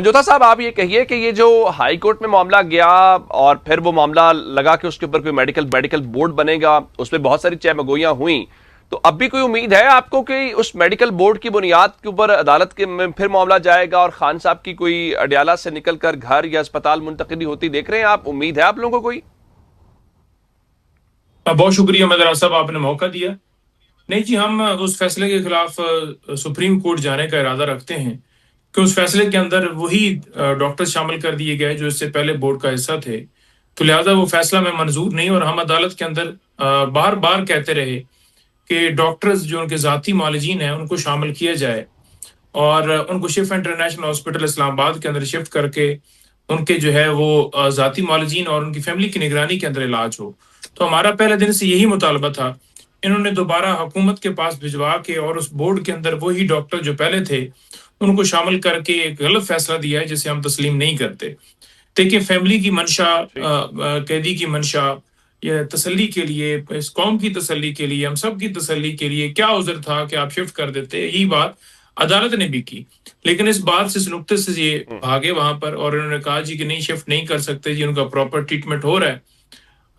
جوتا صاحب آپ یہ کہیے کہ یہ جو ہائی کورٹ میں معاملہ گیا اور پھر وہ معاملہ لگا کہ اس کے اوپر کوئی میڈیکل بورڈ بنے گا، اس پہ بہت ساری چہ مگوئیاں ہوئیں، تو اب بھی کوئی امید ہے آپ کو کہ اس میڈیکل بورڈ کی بنیاد کے اوپر عدالت کے میں پھر معاملہ جائے گا اور خان صاحب کی کوئی اڈیالہ سے نکل کر گھر یا اسپتال منتقلی ہوتی دیکھ رہے ہیں آپ؟ امید ہے آپ لوگوں کو کوئی؟ بہت شکریہ مدرا صاحب، آپ نے موقع دیا۔ نہیں جی، ہم اس فیصلے کے خلاف سپریم کورٹ جانے کا ارادہ رکھتے ہیں کہ اس فیصلے کے اندر وہی ڈاکٹر شامل کر دیے گئے جو اس سے پہلے بورڈ کا حصہ تھے، تو لہٰذا وہ فیصلہ میں منظور نہیں، اور ہم عدالت کے اندر بار بار کہتے رہے کہ ڈاکٹرز جو ان کے ذاتی معالجین ہیں ان کو شامل کیا جائے، اور ان کو شفا انٹرنیشنل ہاسپٹل اسلام آباد کے اندر شفٹ کر کے ان کے جو ہے وہ ذاتی معالجین اور ان کی فیملی کی نگرانی کے اندر علاج ہو۔ تو ہمارا پہلے دن سے یہی مطالبہ تھا۔ انہوں نے دوبارہ حکومت کے پاس بھجوا کے اور اس بورڈ کے اندر وہی ڈاکٹر جو پہلے تھے ان کو شامل کر کے ایک غلط فیصلہ دیا ہے جسے ہم تسلیم نہیں کرتے۔ دیکھیں، فیملی کی منشا، قیدی کی منشا، یہ تسلی کے لیے، اس قوم کی تسلی کے لیے، ہم سب کی تسلی کے لیے کیا عذر تھا کہ آپ شفٹ کر دیتے، یہی بات عدالت نے بھی کی۔ لیکن اس بات سے، اس نقطے سے یہ بھاگے وہاں پر، اور انہوں نے کہا جی کہ نہیں، شفٹ نہیں کر سکتے جی، ان کا پراپر ٹریٹمنٹ ہو رہا ہے۔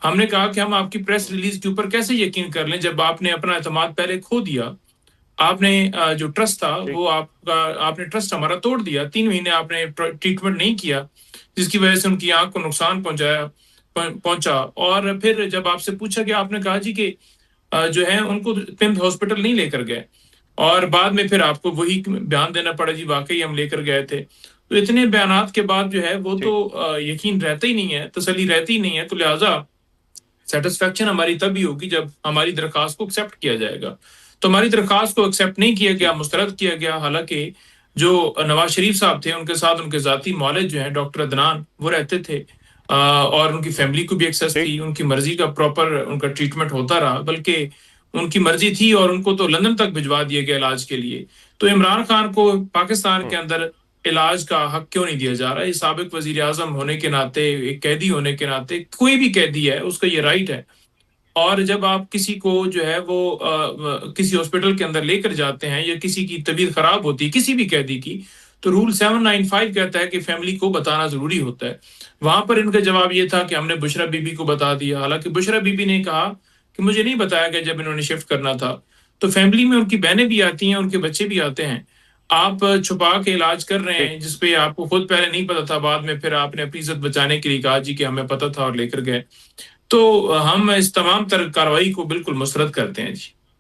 ہم نے کہا کہ ہم آپ کی پریس ریلیز کے اوپر کیسے یقین کر لیں جب آپ نے اپنا اعتماد پہلے کھو دیا؟ آپ نے جو ٹرسٹ تھا وہ آپ نے ٹرسٹ ہمارا توڑ دیا۔ 3 مہینے آپ نے ٹریٹمنٹ نہیں کیا، جس کی وجہ سے ان کی آنکھ کو نقصان پہنچا۔ اور پھر جب آپ سے پوچھا کہ آپ نے کہا جی کہ جو ہے ان کو پمت ہاسپٹل نہیں لے کر گئے، اور بعد میں پھر آپ کو وہی بیان دینا پڑا جی واقعی ہم لے کر گئے تھے۔ تو اتنے بیانات کے بعد جو ہے وہ تو یقین رہتا ہی نہیں ہے، تسلی رہتی ہی نہیں ہے، تو لہٰذا سیٹسفیکشن ہماری تبھی ہوگی جب ہماری درخواست کو ایکسیپٹ کیا جائے گا۔ تو ہماری درخواست کو ایکسیپٹ نہیں کیا گیا، مسترد کیا گیا، حالانکہ جو نواز شریف صاحب تھے ان کے ساتھ ان کے ذاتی معالج جو ہیں ڈاکٹر عدنان وہ رہتے تھے، اور ان کی فیملی کو بھی ایکسیس تھی، ان کی مرضی کا پراپر ان کا ٹریٹمنٹ ہوتا رہا، بلکہ ان کی مرضی تھی اور ان کو تو لندن تک بھجوا دیا گیا علاج کے لیے۔ تو عمران خان کو پاکستان کے اندر علاج کا حق کیوں نہیں دیا جا رہا؟ یہ سابق وزیر اعظم ہونے کے ناطے، ایک قیدی ہونے کے ناطے، کوئی بھی قیدی ہے اس کا یہ رائٹ ہے۔ اور جب آپ کسی کو جو ہے وہ کسی ہاسپٹل کے اندر لے کر جاتے ہیں یا کسی کی طبیعت خراب ہوتی ہے کسی بھی قیدی کی، تو رول 795 کہتا ہے کہ فیملی کو بتانا ضروری ہوتا ہے۔ وہاں پر ان کا جواب یہ تھا کہ ہم نے بشرا بی بی کو بتا دیا، حالانکہ بشرا بی بی نے کہا کہ مجھے نہیں بتایا گیا جب انہوں نے شفٹ کرنا تھا۔ تو فیملی میں ان کی بہنیں بھی آتی ہیں، ان کے بچے بھی آتے ہیں، آپ چھپا کے علاج کر رہے ہیں جس پہ آپ کو خود پہلے نہیں پتا تھا، بعد میں پھر آپ نے اپنی عزت بچانے کے لیے کہا جی کہ ہمیں پتا تھا اور لے کر گئے۔ تو ہم اس تمام تر کارروائی کو بالکل مسترد کرتے ہیں جی۔